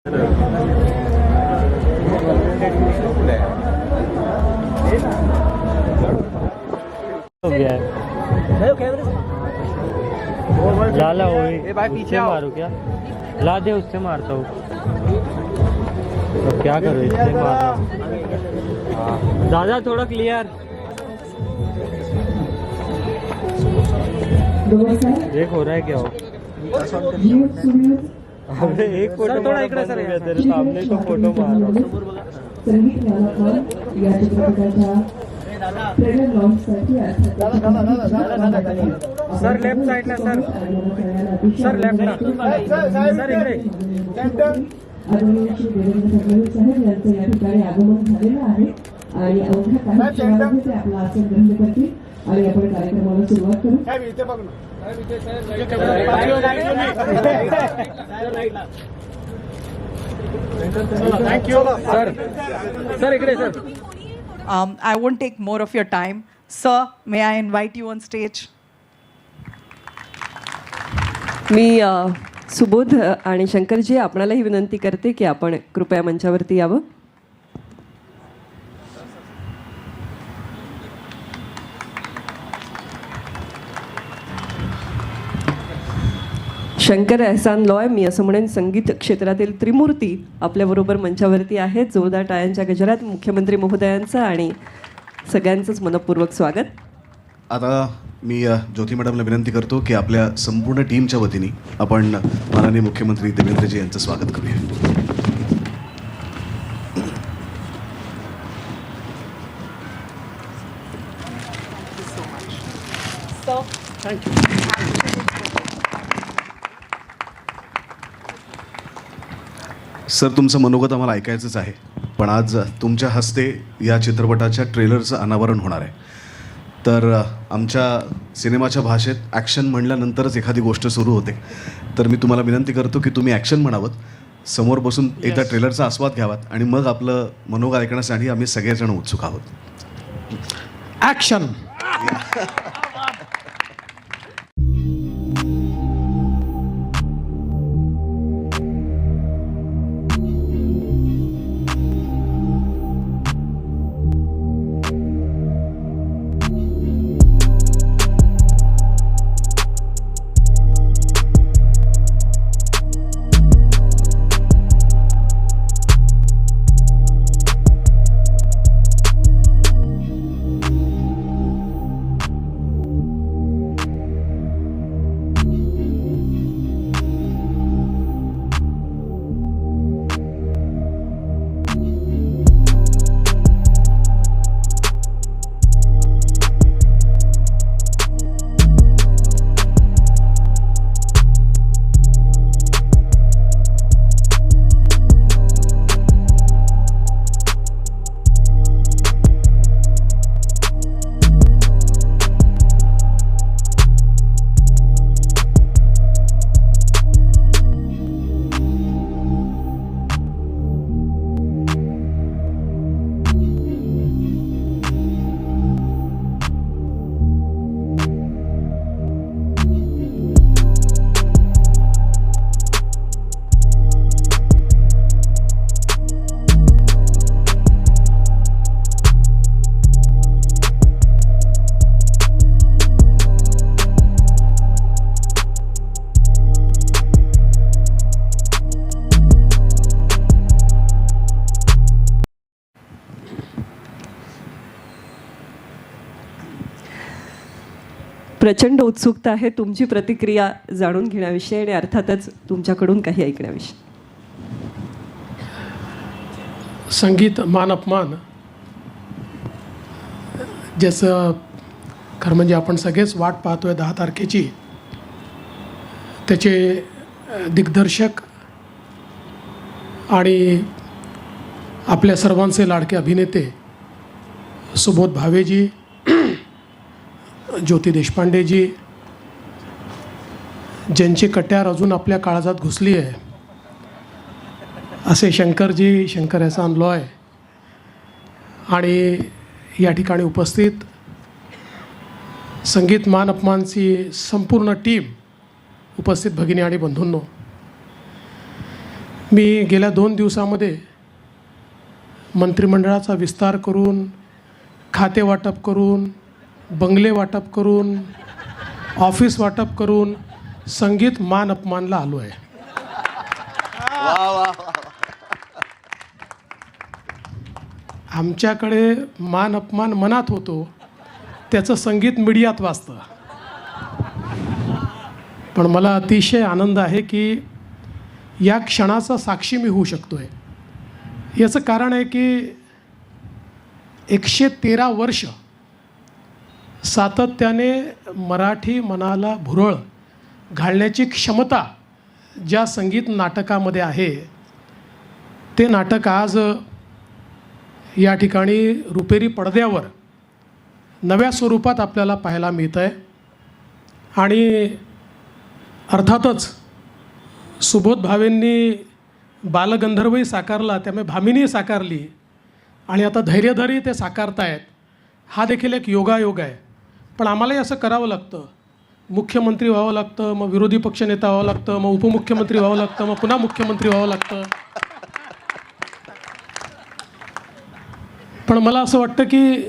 हो गया है। लाला वो भाई पीछे मारो क्या? ला दे, उससे मारता हूँ। तो क्या करो, इससे मारो। दादा थोड़ा क्लियर देख, हो रहा है क्या हो? अबे एक फोटो थोड़ा इकडे सर, तेरे सामने तो फोटो मार रहा हूँ। सर लेफ्ट साइडला, सर लेफ्टला, सर इकडे. आदरणीय श्री देवेंद्र फडणवीस साहेब यांचं या ठिकाणी आगमन झालेलं आहे आणि अवघ्या काही क्षणामध्ये ते आपला आसन ग्रहण करतील आणि आपण कार्यक्रमाला सुरुवात करू. Thank you sir. सर इकडे sir. I won't take more of your time. Sir, may I invite you on stage? मी सुबोध आणि शंकरजी आपणालाही विनंती करते की आपण कृपया मंचावरती यावं. शंकर एहसान लॉय, मी असं म्हणेन संगीत क्षेत्रातील त्रिमूर्ती आपल्याबरोबर मंचावरती आहेत. जोरदार टाळ्यांच्या गजरात मुख्यमंत्री महोदयांचं आणि सगळ्यांचंच मनपूर्वक स्वागत. आता मी ज्योती मॅडमला विनंती करतो की आपल्या संपूर्ण टीमच्या वतीने आपण माननीय मुख्यमंत्री देवेंद्रजी यांचं स्वागत करूया. सर, तुमचं मनोगत आम्हाला ऐकायचंच आहे, पण आज तुमच्या हस्ते या चित्रपटाच्या ट्रेलरचं अनावरण होणार आहे. तर आमच्या सिनेमाच्या भाषेत ॲक्शन म्हणल्यानंतरच एखादी गोष्ट सुरू होते. तर मी तुम्हाला विनंती करतो की तुम्ही ॲक्शन म्हणावं, समोर बसून एकदा ट्रेलरचा आस्वाद घ्यावात आणि मग आपलं मनोगत ऐकण्यासाठी आम्ही सगळेजण उत्सुक आहोत. ॲक्शन. प्रचंड उत्सुकता आहे तुमची प्रतिक्रिया जाणून घेण्याविषयी आणि अर्थातच तुमच्याकडून काही ऐकण्याविषयी. संगीत मान अपमान, ज्याचं खरं म्हणजे आपण सगळेच वाट पाहतोय 10 तारखेची. त्याचे दिग्दर्शक आणि आपल्या सर्वांचे लाडके अभिनेते सुबोध भावेजी, ज्योती देशपांडेजी, ज्यांची कट्यार अजून आपल्या काळजात घुसली आहे, असे शंकरजी, शंकर एहसान लॉय आणि या ठिकाणी उपस्थित संगीत मान अपमानची संपूर्ण टीम, उपस्थित भगिनी आणि बंधूंनो, मी गेल्या 2 दिवसामध्ये मंत्रिमंडळाचा विस्तार करून, खाते वाटप करून, बंगले वाटप करून, ऑफिस वाटप करून संगीत मान अपमानला आलो आहे. आमच्याकडे मान अपमान मनात होतो, त्याचं संगीत मीडियात वाजतं. पण मला अतिशय आनंद आहे की या क्षणाचा साक्षी मी होऊ शकतो आहे. याचं कारण आहे की 113 वर्ष सातत्याने मराठी मनाला भुरळ घालण्याची क्षमता ज्या संगीत नाटकामध्ये आहे, ते नाटक आज या ठिकाणी रुपेरी पडद्यावर नव्या स्वरूपात आपल्याला पाहायला मिळतं आहे. आणि अर्थातच सुबोध भावेंनी बालगंधर्वही साकारला, त्यामुळे भामिनी साकारली आणि आता धैर्यधरही ते साकारतायत. हा देखील एक योगायोग आहे. पण आम्हालाही असं करावं लागतं. मुख्यमंत्री व्हावं लागतं, मग विरोधी पक्षनेता व्हावं लागतं, मग उपमुख्यमंत्री व्हावं लागतं, मग पुन्हा मुख्यमंत्री व्हावं लागतं. पण मला असं वाटतं की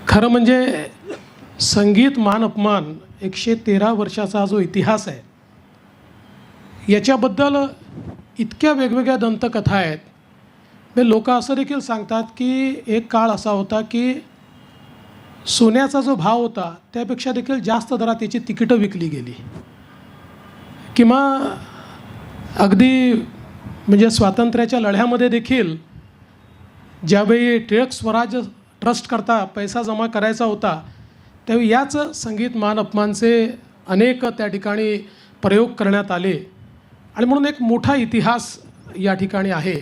खरं म्हणजे संगीत मान अपमान 113 वर्षाचा जो इतिहास आहे, याच्याबद्दल इतक्या वेगवेगळ्या दंतकथा आहेत. हे लोक असं देखील सांगतात की एक काळ असा होता की सोन्याचा जो भाव होता त्यापेक्षा देखील जास्त दरात त्याची तिकीटं विकली गेली. किंवा अगदी म्हणजे स्वातंत्र्याच्या लढ्यामध्ये देखील ज्यावेळी टिळक स्वराज ट्रस्ट करता पैसा जमा करायचा होता, त्यावेळी याच संगीत मान अपमानचे अनेक त्या ठिकाणी प्रयोग करण्यात आले. आणि म्हणून एक मोठा इतिहास या ठिकाणी आहे.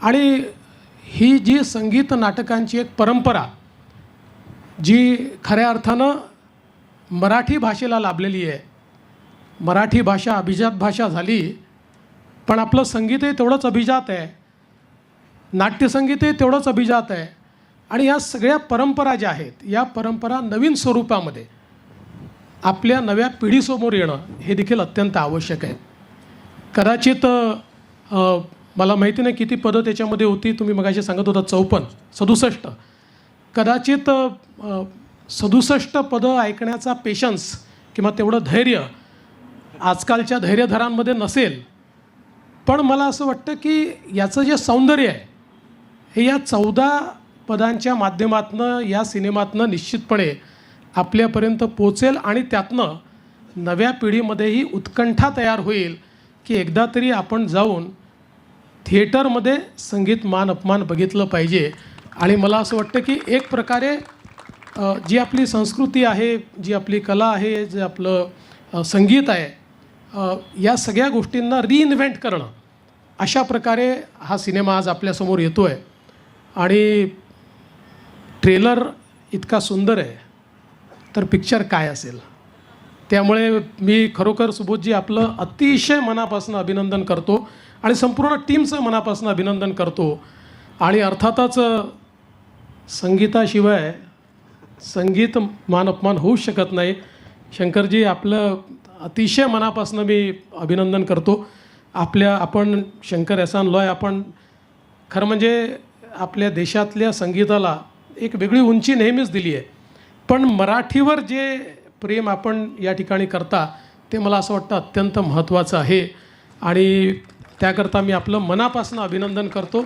आणि ही जी संगीत नाटकांची एक परंपरा जी खऱ्या अर्थानं मराठी भाषेला लाभलेली आहे. मराठी भाषा अभिजात भाषा झाली, पण आपलं संगीतही तेवढंच अभिजात आहे, नाट्यसंगीतही तेवढंच अभिजात आहे. आणि या सगळ्या परंपरा ज्या आहेत, या परंपरा नवीन स्वरूपामध्ये आपल्या नव्या पिढीसमोर येणं हे देखील अत्यंत आवश्यक आहे. कदाचित मला माहिती नाही किती पदं त्याच्यामध्ये होती, तुम्ही मगाशी सांगत होता 67. कदाचित 67 पदं ऐकण्याचा पेशन्स किंवा तेवढं धैर्य आजकालच्या धैर्यधरांमध्ये नसेल. पण मला असं वाटतं की याचं जे सौंदर्य आहे हे या 14 पदांच्या माध्यमातनं, या सिनेमातनं निश्चितपणे आपल्यापर्यंत पोचेल. आणि त्यातनं नव्या पिढीमध्येही उत्कंठा तयार होईल की एकदा तरी आपण जाऊन थिएटरमध्ये संगीत मान अपमान बघितलं पाहिजे. आणि मला असं वाटतं की एक प्रकारे जी आपली संस्कृती आहे, जी आपली कला आहे, जे आपलं संगीत आहे, या सगळ्या गोष्टींना रिइन्व्हेंट करणं, अशा प्रकारे हा सिनेमा आज आपल्यासमोर येतो आहे. आणि ट्रेलर इतका सुंदर आहे तर पिक्चर काय असेल. त्यामुळे मी खरोखर सुबोधजी आपलं अतिशय मनापासून अभिनंदन करतो आणि संपूर्ण टीमचं मनापासून अभिनंदन करतो. आणि अर्थातच संगीताशिवाय संगीत मान अपमान होऊच शकत नाही. शंकरजी आपलं अतिशय मनापासून मी अभिनंदन करतो. आपण शंकर एहसान लॉय, आपण खरं म्हणजे आपल्या देशातल्या संगीताला एक वेगळी उंची नेहमीच दिली आहे. पण मराठीवर जे प्रेम आपण या ठिकाणी करता ते मला असं वाटतं अत्यंत महत्त्वाचं आहे. आणि त्याकरता मी आपलं मनापासून अभिनंदन करतो.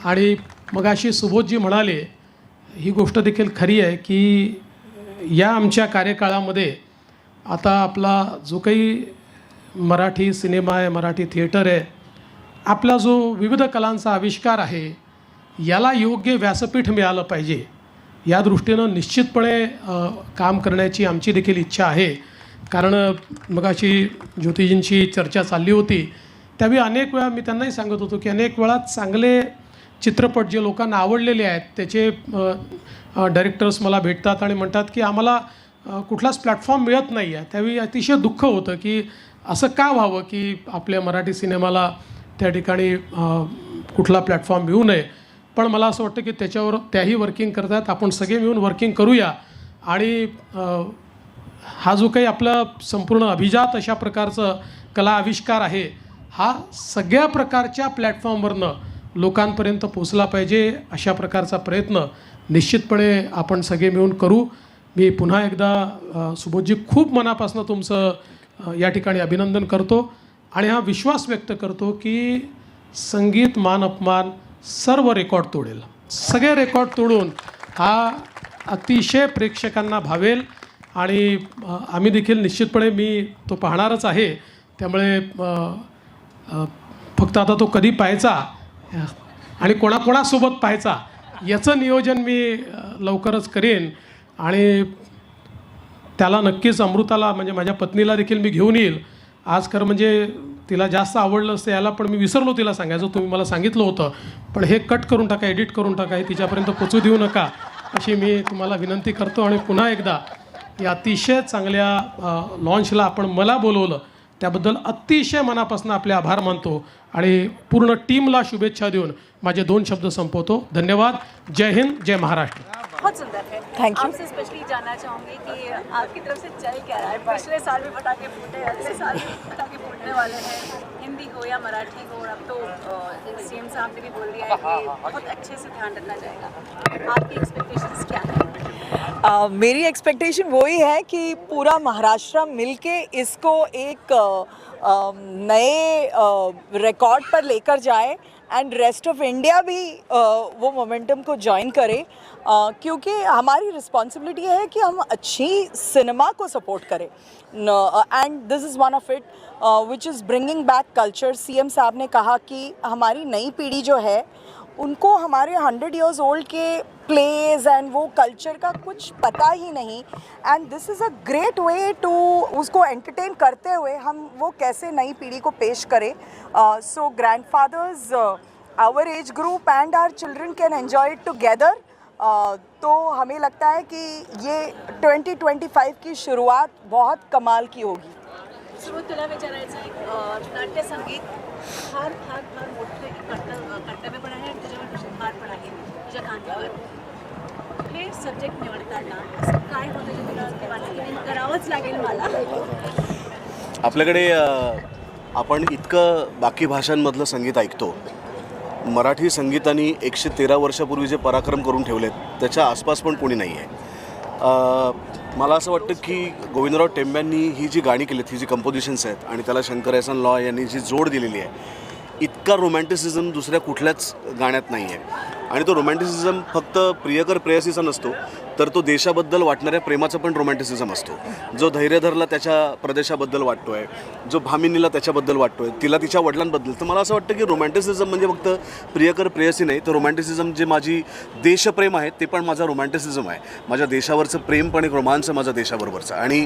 आणि मगाशी सुबोधजी म्हणाले, ही गोष्ट देखील खरी आहे की या आमच्या कार्यकाळामध्ये आता आपला जो काही मराठी सिनेमा आहे, मराठी थिएटर आहे, आपला जो विविध कलांचा आविष्कार आहे, याला योग्य व्यासपीठ मिळालं पाहिजे. या दृष्टीनं निश्चितपणे काम करण्याची आमची देखील इच्छा आहे. कारण मगाशी ज्योतिजींची चर्चा चालली होती, त्यावेळी अनेक वेळा मी त्यांनाही सांगत होतो की अनेक वेळा चांगले चित्रपट जे लोकांना आवडलेले आहेत त्याचे डायरेक्टर्स मला भेटतात आणि म्हणतात की आम्हाला कुठलाच प्लॅटफॉर्म मिळत नाही आहे. त्यावेळी अतिशय दुःख होतं की असं का व्हावं की आपल्या मराठी सिनेमाला त्या ठिकाणी कुठला प्लॅटफॉर्म मिळू नये. पण मला असं वाटतं की त्याच्यावर त्याही वर्किंग करतात. आपण सगळे मिळून वर्किंग करूया. आणि हा जो काही आपला संपूर्ण अभिजात अशा प्रकारचं कला आविष्कार आहे हा सगळ्या प्रकारच्या प्लॅटफॉर्मवरनं लोकांपर्यंत पोचला पाहिजे, अशा प्रकारचा प्रयत्न निश्चितपणे आपण सगळे मिळून करू. मी पुन्हा एकदा सुबोधजी खूप मनापासून तुमचं या ठिकाणी अभिनंदन करतो आणि हा विश्वास व्यक्त करतो की संगीत मान अपमान सर्व रेकॉर्ड तोडेल. सगळे रेकॉर्ड तोडून हा अतिशय प्रेक्षकांना भावेल आणि आम्ही देखील निश्चितपणे मी तो पाहणारच आहे. त्यामुळे फक्त आता तो कधी पाहायचा आणि कोणाकोणासोबत पाहायचा याचं नियोजन मी लवकरच करेन आणि त्याला नक्कीच अमृताला म्हणजे माझ्या पत्नीला देखील मी घेऊन येईल. आज खरं म्हणजे तिला जास्त आवडलं असतं याला, पण मी विसरलो तिला सांगायचं. तुम्ही मला सांगितलं होतं, पण हे कट करून टाका, एडिट करून टाका, हे तिच्यापर्यंत पोचू देऊ नका अशी मी तुम्हाला विनंती करतो. आणि पुन्हा एकदा या अतिशय चांगल्या लॉन्चला आपण मला बोलवलं त्याबद्दल अतिशय मनापासून आपले आभार मानतो आणि पूर्ण टीमला शुभेच्छा देऊन माझे 2 शब्द संपवतो. धन्यवाद. जय हिंद, जय महाराष्ट्र. बहुत सुंदर है. Thank you. आपसे स्पेशली जानना चाहूँगी कि आपकी तरफ से चल क्या रहा है. पिछले साल भी पटाखे फूटे, अगले साल भी पटाखे फूटने वाले हैं, हिंदी हो या मराठी हो. अब तो सीएम साहब ने भी बोल दिया है कि बहुत अच्छे से ध्यान रखा जाएगा. आपकी एक्सपेक्टेशंस क्या है? मेरी एक्सपेक्टेशन वही है कि पूरा महाराष्ट्र मिलके इसको एक नए रिकॉर्ड पर लेकर जाए एंड रेस्ट ऑफ इंडिया भी वो मोमेंटम को ज्वाइन करे, क्योंकि हमारी रिस्पॉन्सिबिलिटी है कि हम अच्छी सिनेमा को सपोर्ट करें and this is one of it which is bringing back culture. CM साहब ने कहा कि हमारी नई पीढ़ी जो है उनको हमारे 100 years ओल्ड के प्लेज एंड वो कल्चर का कुछ पता ही नहीं, and this is a great way to उसको एंटरटेन करते हुए हम वो कैसे नई पीढ़ी को पेश करें. So grandfathers, our age group and our children can enjoy it together. तो हमें लगता है कि ये 2025 की शुरुआत बहुत कमाल की होगी. सुरुवात तुला विचारायचं आहे, नाट्यसंगीत फार फार फार मोठं कर्तव्य पण आहे आणि त्याच्यावर भार पण आहे तुझ्या खांद्यावर. हे सब्जेक्ट निवडताना असं काय होतं जे तुला वाटतं की करावंच लागेल मला? आपल्याकडे आपण इतकं बाकी भाषांमधलं संगीत ऐकतो. मराठी संगीताने 113 वर्षापूर्वी जे पराक्रम करून ठेवलेत त्याच्या आसपास पण कोणी नाही आहे. मला असं वाटतं की गोविंदराव टेंब्यांनी ही जी गाणी केलीत, ही जी कंपोजिशन्स आहेत आणि त्याला शंकर एहसान लॉ यांनी जी जोड दिलेली आहे, इतका रोमॅन्टिसिझम दुसऱ्या कुठल्याच गाण्यात नाही आहे. आणि तो रोमॅन्टिसिझम फक्त प्रियकर प्रेयसीचा नसतो, तर तो देशाबद्दल वाटणाऱ्या प्रेमाचा पण रोमॅन्टिसिझम असतो. जो धैर्यधरला त्याच्या प्रदेशाबद्दल वाटतो आहे, जो भामिनीला त्याच्याबद्दल वाटतो आहे, तिला तिच्या वडिलांबद्दल. तर मला असं वाटतं की रोमॅन्टिसिझम म्हणजे फक्त प्रियकर प्रेयसी नाही, तर रोमॅन्टिसिझम जे माझी देशप्रेम आहे ते पण माझा रोमॅन्टिसिझम आहे. माझ्या देशावरचं प्रेम पण एक रोमांस आहे माझा देशाबरोबरचा. आणि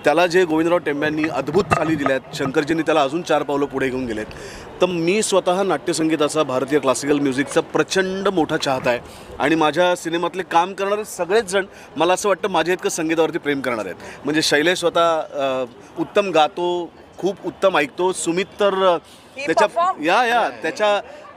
त्याला जे गोविंदराव टेंब्यांनी अद्भुत चाली दिल्या आहेत, शंकरजींनी त्याला अजून 4 पावलं पुढे घेऊन गेलेत. तर मी स्वतः नाट्यसंगीताचा, भारतीय क्लासिकल म्युझिकचा प्रचंड मोठा चाहता आहे आणि माझ्या सिनेमातले काम करणारे सगळेच जण मला असं वाटतं माझ्या इतकं संगीतावरती प्रेम करणार आहेत. म्हणजे शैलेश स्वतः उत्तम गातो, खूप उत्तम ऐकतो. सुमित तर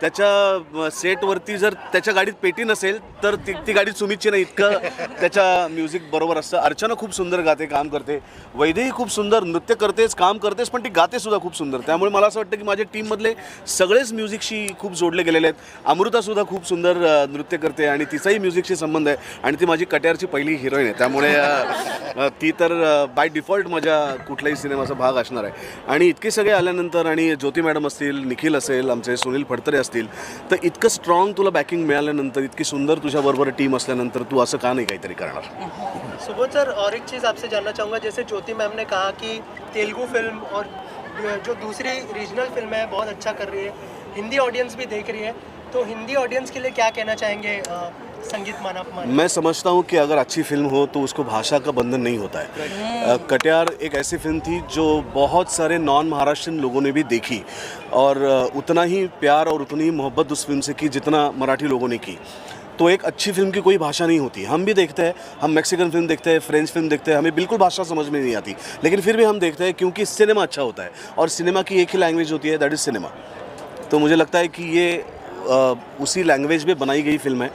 त्याच्या सेटवरती जर त्याच्या गाडीत पेटी नसेल तर ती गाडी सुमितची नाही, इतकं त्याच्या म्युझिक बरोबर असतं. अर्चना खूप सुंदर गाते, काम करते. वैदेही खूप सुंदर नृत्य करतेच, काम करतेस, पण ती गातेसुद्धा खूप सुंदर. त्यामुळे मला असं वाटतं की माझ्या टीममधले सगळेच म्युझिकशी खूप जोडले गेलेले आहेत. अमृतासुद्धा खूप सुंदर नृत्य करते आणि तिचाही म्युझिकशी संबंध आहे आणि ती माझी कट्यारची पहिली हिरोईन आहे. त्यामुळे ती तर बाय डिफॉल्ट माझ्या कुठल्याही सिनेमाचा भाग असणार आहे. आणि इतके सगळे आल्यानंतर, आणि ज्योती मॅडम असतील, निखिल असेल, आमचे सुनील फडतरे असतील, तर इतकं स्ट्रॉंग तुला बॅकिंग मिळाल्यानंतर, इतकी सुंदर तुझ्याबरोबर टीम असल्यानंतर तू असं का नाही काहीतरी करणार? सुबोध सर, और एक चीज़ आपसे जानना चाहूँगा, जैसे ज्योति मैम ने कहा कि तेलुगु फिल्म और जो दूसरी रीजनल फिल्म है बहुत अच्छा कर रही है, हिंदी ऑडियंस भी देख रही है, तो हिंदी ऑडियंस के लिए क्या कहना चाहेंगे संगीत मान अपमान? मैं समझता हूँ कि अगर अच्छी फिल्म हो तो उसको भाषा का बंधन नहीं होता है. कटियार एक ऐसी फिल्म थी जो बहुत सारे नॉन महाराष्ट्रियन लोगों ने भी देखी और उतना ही प्यार और उतनी ही मोहब्बत उस फिल्म से की जितना मराठी लोगों ने की. तो एक अच्छी फिल्म की कोई भाषा नहीं होती. हम भी देखते हैं, हम मैक्सिकन फिल्म देखते हैं, फ्रेंच फिल्म देखते हैं, हमें बिल्कुल भाषा समझ में नहीं आती, लेकिन फिर भी हम देखते हैं क्योंकि सिनेमा अच्छा होता है और सिनेमा की एक ही लैंग्वेज होती है, दैट इज़ सिनेमा. तो मुझे लगता है कि ये उसी लैंग्वेज में बनाई गई फिल्म है.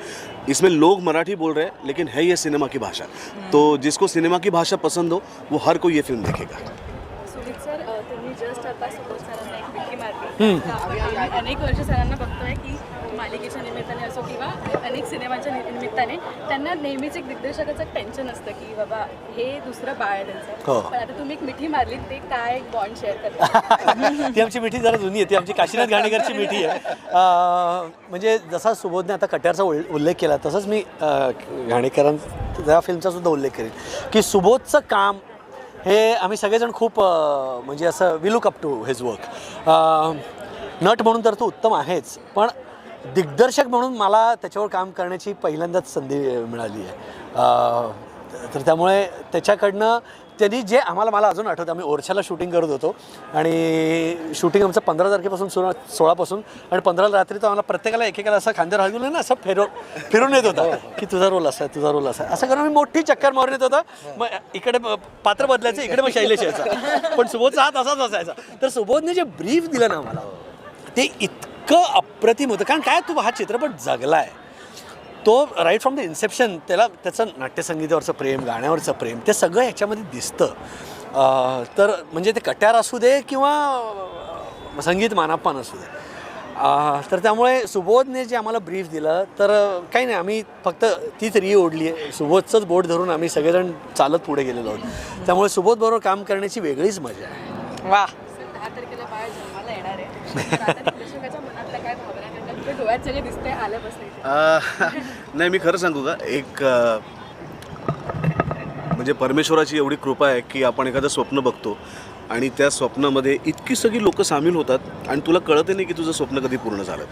इसमें लोग मराठी बोल रहे हैं लेकिन है ये सिनेमा की भाषा. तो जिसको सिनेमा की भाषा पसंद हो वो हर कोई ये फिल्म देखेगा. सुमित सर, तुम्ही जस्ट आता सुबोध सरांना एक मिठी मारली. अनेक वर्ष सरांना बघतोय की मालिकेच्या निमित्ताने असो किंवा अनेक सिनेमाच्या निमित्ताने त्यांना नेहमीच एक दिग्दर्शकाचं टेन्शन असतं की बाबा हे दुसरं बाळ आहे त्यांचं. पण आता तुम्ही एक मिठी मारली, ते काय बॉन्ड शेअर करता? ती आमची मिठी जरा जुनी आहे, ती आमची काशीनाथ घाणेकरची मिठी आहे. म्हणजे जसा सुबोधने आता कट्यारचा उल्लेख केला तसंच मी घाणेकरांच्या त्या फिल्मचा सुद्धा उल्लेख करेन की सुबोधचं काम हे आम्ही सगळेजण खूप म्हणजे असं we look up to his work. नट म्हणून तर तो उत्तम आहेच, पण दिग्दर्शक म्हणून मला त्याच्यावर काम करण्याची पहिल्यांदाच संधी मिळाली आहे. तर त्यामुळे त्याच्याकडनं त्यांनी जे मला अजून आठवतं, आम्ही ओरछाला शूटिंग करत होतो आणि शूटिंग आमचं 15 तारखेपासून 16पासून आणि 15 रात्री तर आम्हाला प्रत्येकाला एकेकाला असं खांद्यावर हात घालून ना असं फिरून येत होता की तुझा रोल असा आहे, तुझा रोल असा आहे, असं करून मी मोठी चक्कर मारून येत होता. मग इकडे पात्र बदलायचं, इकडे मग शैलेश यायचा, पण सुबोधचा हात असाच असायचा. तर सुबोधने जे ब्रीफ दिलं ना मला ते इतकं अप्रतिम होतं. कारण काय, तू हा चित्रपट जगला आहे तो राईट फ्रॉम द इन्सेप्शन. त्याला त्याचं नाट्यसंगीतावरचं प्रेम, गाण्यावरचं प्रेम, ते सगळं ह्याच्यामध्ये दिसतं. तर म्हणजे ते कट्यार असू दे किंवा संगीत मानाप्पान असू दे. तर त्यामुळे सुबोधने जे आम्हाला ब्रीफ दिलं तर काही नाही, आम्ही फक्त तीच री ओढली आहे, सुबोधचंच बोट धरून आम्ही सगळेजण चालत पुढे गेलेलो आहोत. त्यामुळे सुबोधबरोबर काम करण्याची वेगळीच मजा आहे. वा. 10 तारखेला बाळ जन्माला येणार आहे. दिग्दर्शकाच्या मनातल्या काय भावना आहेत? ते डोळ्यात सगळे दिसतंय आल्यापासून. नाही, मी खरं सांगू का, एक म्हणजे परमेश्वराची एवढी कृपा आहे की आपण एखादं स्वप्न बघतो आणि त्या स्वप्नामध्ये इतकी सगळी लोकं सामील होतात आणि तुला कळतही नाही की तुझं स्वप्न कधी पूर्ण झालं.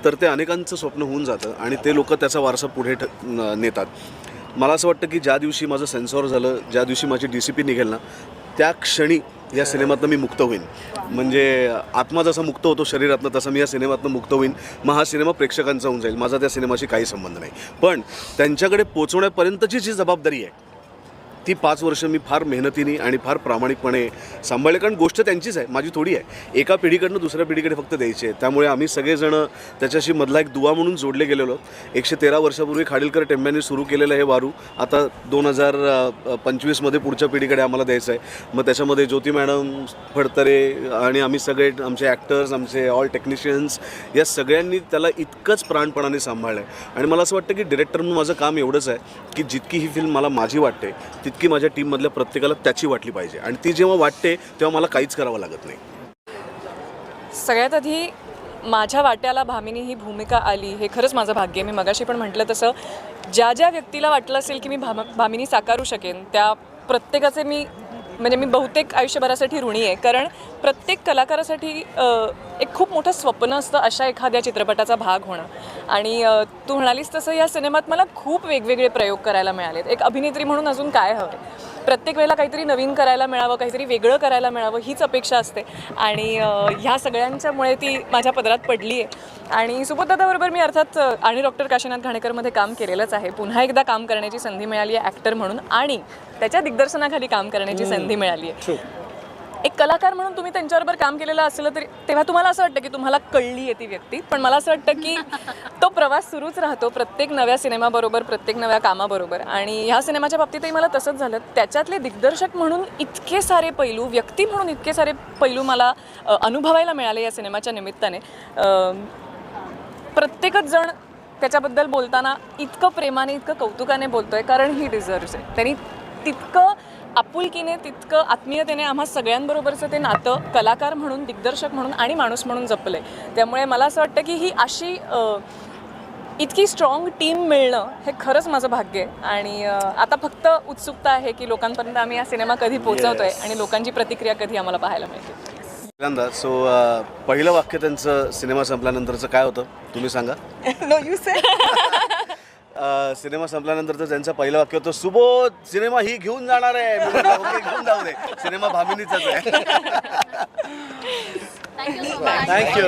तर ते अनेकांचं स्वप्न होऊन जातं आणि ते लोक त्याचा वारसा पुढे नेतात. मला असं वाटतं की ज्या दिवशी माझं सेन्सॉर झालं, ज्या दिवशी माझी DCP निघेल ना, त्या क्षणी या सिनेमातनं मी मुक्त होईन. म्हणजे आत्मा जसा मुक्त होतो शरीरातनं, तसं मी या सिनेमातनं मुक्त होईन. मग हा सिनेमा प्रेक्षकांचा होऊन जाईल, माझा त्या सिनेमाशी काही संबंध नाही. पण त्यांच्याकडे पोचवण्यापर्यंतची जी जबाबदारी आहे ती 5 वर्ष मी फार मेहनतीने आणि फार प्रामाणिकपणे सांभाळले. कारण गोष्ट त्यांचीच आहे, माझी थोडी आहे. एका पिढीकडनं दुसऱ्या पिढीकडे फक्त द्यायची आहे. त्यामुळे आम्ही सगळेजणं त्याच्याशी मधला एक दुवा म्हणून जोडले गेलेलो. 113 वर्षापूर्वी खाडीलकर टेंब्यांनी सुरू केलेलं हे वारू आता 2025मध्ये पुढच्या पिढीकडे आम्हाला द्यायचं आहे. मग त्याच्यामध्ये ज्योती मॅडम, फडतरे आणि आम्ही सगळे आमचे ॲक्टर्स, आमचे ऑल टेक्निशियन्स, या सगळ्यांनी त्याला इतकंच प्राणपणाने सांभाळलं आहे. आणि मला असं वाटतं की डिरेक्टर म्हणून माझं काम एवढंच आहे की जितकी ही फिल्म मला माझी वाटते की माझ्या टीममधल्या प्रत्येकाला त्याची वाटली पाहिजे. आणि ती जेव्हा वाटते तेव्हा मला काहीच करावं लागत नाही. सगळ्यात आधी माझ्या वाट्याला भामिनी ही भूमिका आली हे खरंच माझं भाग्य आहे. मी मगाशी पण म्हटलं तसं ज्या ज्या व्यक्तीला वाटलं असेल की मी भामिनी साकारू शकेन त्या प्रत्येकाचे मी बहुतेक आयुष्यभरासाठी ऋणी आहे. कारण प्रत्येक कलाकारासाठी एक खूप मोठं स्वप्न असतं अशा एखाद्या चित्रपटाचा भाग होणं. आणि तू म्हणालीस तसं या सिनेमात मला खूप वेगवेगळे प्रयोग करायला मिळालेत. एक अभिनेत्री म्हणून अजून काय हवं, प्रत्येक वेळेला काहीतरी नवीन करायला मिळावं, काहीतरी वेगळं करायला मिळावं हीच अपेक्षा असते. आणि ह्या सगळ्यांच्यामुळे ती माझ्या पदरात पडली आहे. आणि सुबोधदादाबरोबर मी अर्थात आणि डॉक्टर काशीनाथ घाणेकरमध्ये काम केलेलंच आहे. पुन्हा एकदा काम करण्याची संधी मिळाली आहे ॲक्टर म्हणून आणि त्याच्या दिग्दर्शनाखाली काम करण्याची संधी मिळाली आहे. एक कलाकार म्हणून तुम्ही त्यांच्याबरोबर काम केलेलं असलं तरी तेव्हा तुम्हाला असं वाटतं की तुम्हाला कळली आहे ती व्यक्ती. पण मला असं वाटतं की तो प्रवास सुरूच राहतो प्रत्येक नव्या सिनेमाबरोबर, प्रत्येक नव्या कामाबरोबर. आणि ह्या सिनेमाच्या बाबतीतही मला तसंच झालं. त्याच्यातले दिग्दर्शक म्हणून इतके सारे पैलू, व्यक्ती म्हणून इतके सारे पैलू मला अनुभवायला मिळाले या सिनेमाच्या निमित्ताने. प्रत्येकच जण त्याच्याबद्दल बोलताना इतकं प्रेमाने, इतकं कौतुकाने बोलतोय कारण ही डिझर्व्स आहे. त्यांनी तितकं आपुलकीने, तितकं आत्मीयतेने आम्हा सगळ्यांबरोबरचं ते नातं कलाकार म्हणून, दिग्दर्शक म्हणून आणि माणूस म्हणून जपलं आहे. त्यामुळे मला असं वाटतं की ही अशी इतकी स्ट्रॉंग टीम मिळणं हे खरंच माझं भाग्य आहे. आणि आता फक्त उत्सुकता आहे की लोकांपर्यंत आम्ही हा सिनेमा कधी पोहोचवतोय आणि लोकांची प्रतिक्रिया कधी आम्हाला पाहायला मिळते. सो पहिलं वाक्य त्यांचं सिनेमा संपल्यानंतरचं काय होतं तुम्ही सांगा? No you say. सिनेमा संपल्यानंतरचं त्यांचं पहिलं वाक्य होतं, सुबोध सिनेमा ही घेऊन जाणार आहे. ओके, घेऊन जाऊ दे, सिनेमा भामिनीचाच आहे. Thank you so much. थँक्यू.